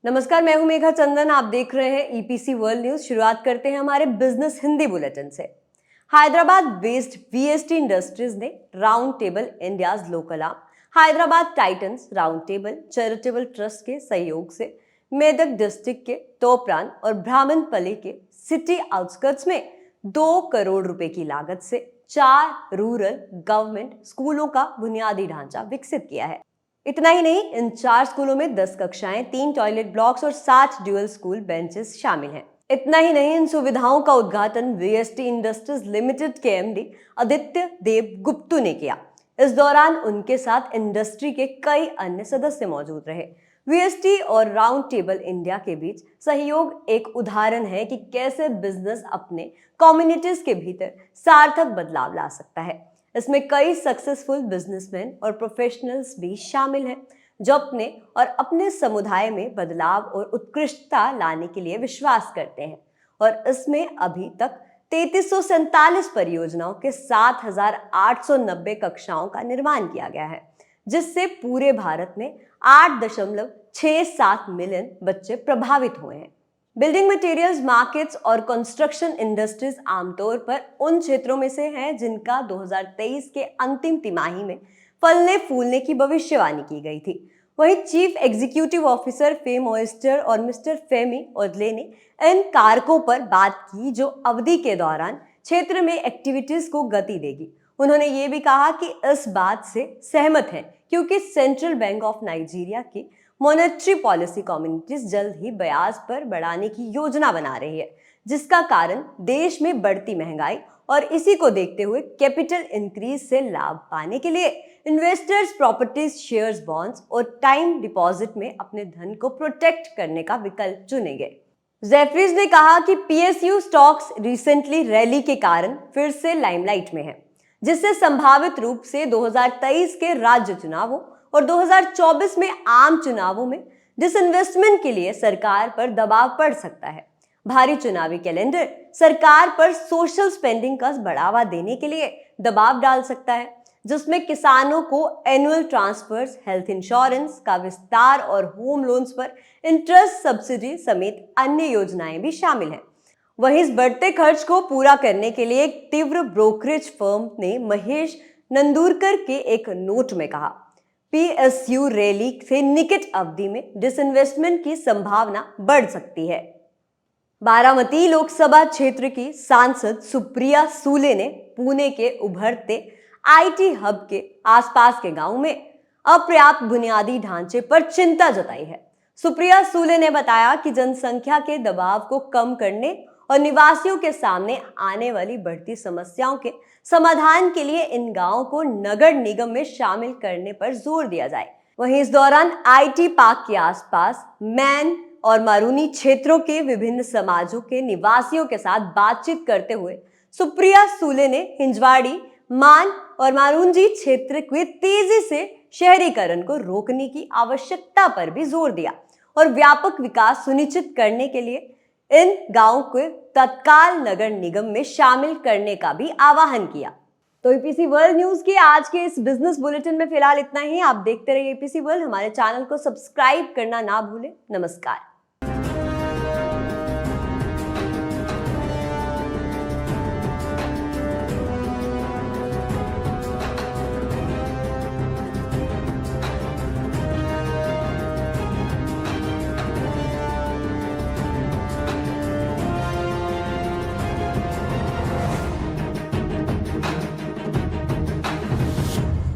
नमस्कार, मैं हूं मेघा चंदन। आप देख रहे हैं ईपीसी वर्ल्ड न्यूज। शुरुआत करते हैं हमारे बिजनेस हिंदी बुलेटिन से। हैदराबाद बेस्ड वीएसटी इंडस्ट्रीज ने round table India's local arm Hyderabad Titans round table charitable trust के सहयोग से मेदक डिस्ट्रिक्ट के तोपरान और ब्राह्मणपल्ली के सिटी आउटस्कर्ट्स में 2 करोड़ रुपए की लागत से 4 रूरल गवर्नमेंट स्कूलों का बुनियादी ढांचा विकसित किया है। इतना ही नहीं, इन 4 स्कूलों में 10 कक्षाएं, 3 टॉयलेट ब्लॉक्स और 60 ड्यूअल स्कूल बेंचेस शामिल हैं। इतना ही नहीं, इन सुविधाओं का उद्घाटन वीएसटी इंडस्ट्रीज लिमिटेड के एमडी आदित्य देव गुप्तू ने किया। इस दौरान उनके साथ इंडस्ट्री के कई अन्य सदस्य मौजूद रहे। वीएसटी और राउंड टेबल इंडिया के बीच सहयोग एक उदाहरण है कि कैसे बिजनेस अपने कम्युनिटीज के भीतर सार्थक बदलाव ला सकता है। इसमें कई सक्सेसफुल बिजनेसमैन और प्रोफेशनल्स भी शामिल हैं जो अपने समुदाय में बदलाव और उत्कृष्टता लाने के लिए विश्वास करते हैं। और इसमें अभी तक 3347 परियोजनाओं के 7890 कक्षाओं का निर्माण किया गया है, जिससे पूरे भारत में 8.67 मिलियन बच्चे प्रभावित हुए हैं। बिल्डिंग मटेरियल्स मार्केट्स और कंस्ट्रक्शन इंडस्ट्रीज आमतौर पर उन क्षेत्रों में से हैं जिनका 2023 के अंतिम तिमाही में फलने फूलने की भविष्यवाणी की गई थी। वहीं chief executive officer fame oyster और मिस्टर फेमी ओदले ने इन कारकों पर बात की जो अवधि के दौरान क्षेत्र में एक्टिविटीज को गति देगी। उन्होंने ये भी कहा कि इस बात से सहमत हैं क्योंकि सेंट्रल बैंक ऑफ नाइजीरिया की मॉनेटरी पॉलिसी कम्युनिटीज जल्द ही ब्याज पर बढ़ाने की योजना बना रही है, जिसका कारण देश में बढ़ती महंगाई और इसी को देखते हुए कैपिटल इंक्रीज से लाभ पाने के लिए इन्वेस्टर्स प्रॉपर्टीज, शेयर्स, बॉन्ड्स और टाइम डिपॉजिट में अपने धन को प्रोटेक्ट करने का विकल्प चुनेंगे। जेफरीज ने कहा कि पीएसयू स्टॉक्स रिसेंटली रैली के कारण फिर से लाइमलाइट में है, जिससे संभावित रूप से 2023 के राज्य चुनावों और 2024 में आम चुनावों में डिसइन्वेस्टमेंट के लिए सरकार पर दबाव पड़ सकता है। भारी चुनावी कैलेंडर सरकार पर सोशल स्पेंडिंग का बढ़ावा देने के लिए दबाव डाल सकता है, जिसमें किसानों को एनुअल ट्रांसफर्स, हेल्थ इंश्योरेंस का विस्तार और होम लोन्स पर इंटरेस्ट सब्सिडी समेत अन्य योजनाएं भी शामिल हैं। वहीं इस बढ़ते खर्च को पूरा करने के लिए एक तीव्र ब्रोकरेज फर्म ने महेश नंदूरकर के एक नोट में कहा, पीएसयू रैली से निकट अवधि में डिसइन्वेस्टमेंट की संभावना बढ़ सकती है। बारामती लोकसभा क्षेत्र की सांसद सुप्रिया सूले ने पुणे के उभरते आईटी हब के आसपास के गांव में अपर्याप्त बुनियादी ढांचे पर चिंता जताई है। सुप्रिया सूले ने बताया कि जनसंख्या के दबाव को कम करने और निवासियों के सामने आने वाली बढ़ती समस्याओं के समाधान के लिए इन गांवों को नगर निगम में शामिल करने पर जोर दिया जाए। वहीं इस दौरान आईटी पार्क के आसपास मैन और मारूनी क्षेत्रों के विभिन्न समाजों के निवासियों के साथ बातचीत करते हुए सुप्रिया सूले ने हिंजवाड़ी, मान और मारूंजी क्षेत्र के तेजी से शहरीकरण को रोकने की आवश्यकता पर भी जोर दिया और व्यापक विकास सुनिश्चित करने के लिए इन गांवों को तत्काल नगर निगम में शामिल करने का भी आह्वान किया। तो ईपीसी वर्ल्ड न्यूज के आज के इस बिजनेस बुलेटिन में फिलहाल इतना ही। आप देखते रहिए ईपीसी वर्ल्ड। हमारे चैनल को सब्सक्राइब करना ना भूलें। नमस्कार।